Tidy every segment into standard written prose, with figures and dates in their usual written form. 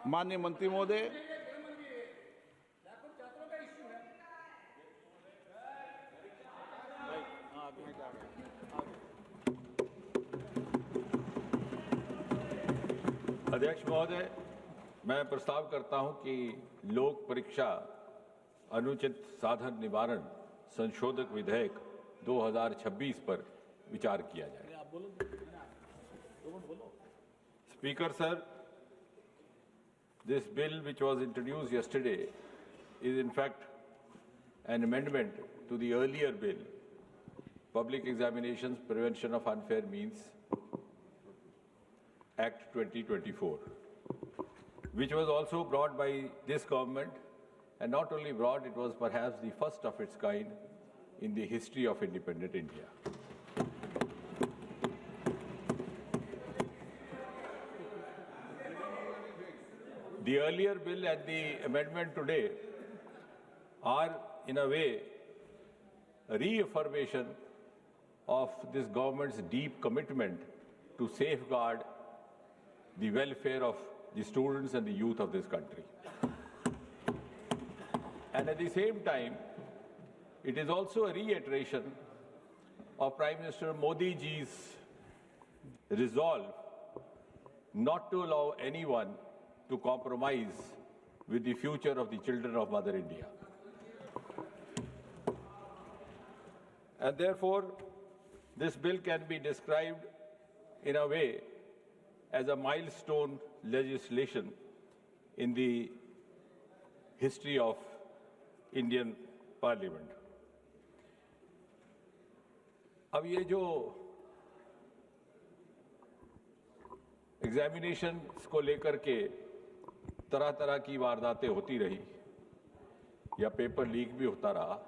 माननीय मंत्री महोदय, अध्यक्ष महोदय, मैं प्रस्ताव करता हूं कि लोक परीक्षा अनुचित साधन निवारण संशोधक विधेयक 2026 पर विचार किया जाए। Speaker sir, this bill which was introduced yesterday is in fact an amendment to the earlier bill, Public Examinations Prevention of Unfair Means Act 2024, which was also brought by this government, and not only brought, it was perhaps the first of its kind in the history of independent India. The earlier bill and the amendment today are, in a way, a reaffirmation of this government's deep commitment to safeguard the welfare of the students and the youth of this country. And at the same time, it is also a reiteration of Prime Minister Modi ji's resolve not to allow anyone to compromise with the future of the children of Mother India. And therefore, this bill can be described in a way as a milestone legislation in the history of Indian Parliament. अब ये जो examination को लेकर के तरह तरह की वारदातें होती रही या पेपर लीक भी होता रहा,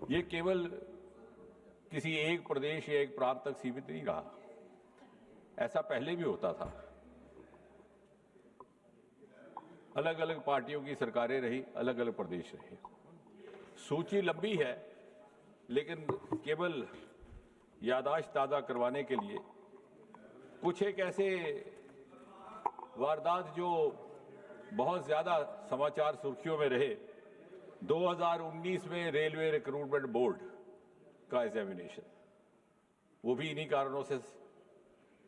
ये केवल किसी एक प्रदेश या एक प्रांत तक सीमित नहीं रहा। ऐसा पहले भी होता था। अलग अलग पार्टियों की सरकारें रही, अलग अलग प्रदेश रहे। सूची लंबी है, लेकिन केवल याददाश्त ताज़ा करवाने के लिए कुछ एक ऐसे वारदात जो बहुत ज़्यादा समाचार सुर्खियों में रहे। 2019 में रेलवे रिक्रूटमेंट बोर्ड का एग्जामिनेशन, वो भी इन्हीं कारणों से,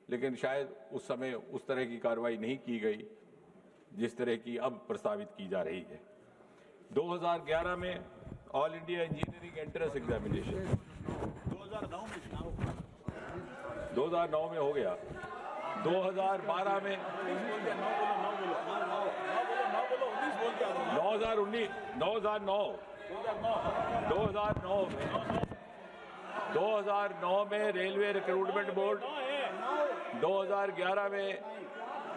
लेकिन शायद उस समय उस तरह की कार्रवाई नहीं की गई जिस तरह की अब प्रस्तावित की जा रही है। 2011 में all India engineering entrance examination 2009 में हो गया। 2012 में 2009 में रेलवे रिक्रूटमेंट बोर्ड, 2011 में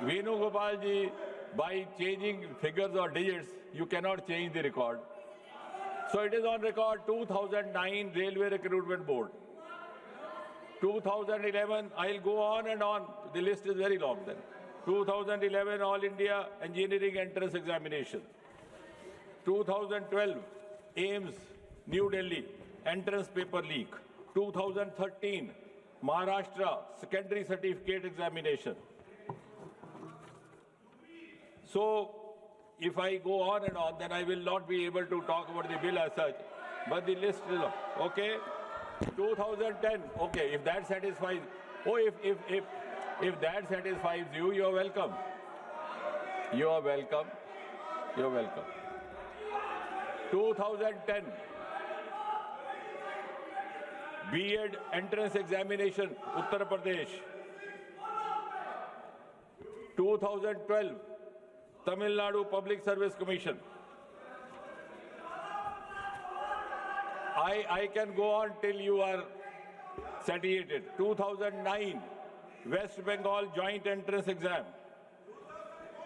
वेणुगोपाल जी, by changing figures or digits, you cannot change the record. So it is on record 2009 Railway Recruitment Board. 2011, I'll go on and on, the list is very long then. 2011 All India Engineering Entrance Examination. 2012 AIMS, New Delhi, entrance paper leak. 2013 Maharashtra Secondary Certificate Examination. So, if I go on and on, then I will not be able to talk about the bill as such. But the list is okay. 2010. Okay, if that satisfies. Oh, if that satisfies you, you are welcome. You are welcome. You are welcome. 2010. B.Ed entrance examination, Uttar Pradesh. 2012. Tamil Nadu Public Service Commission. I can go on till you are satiated. 2009 West Bengal Joint Entrance Exam.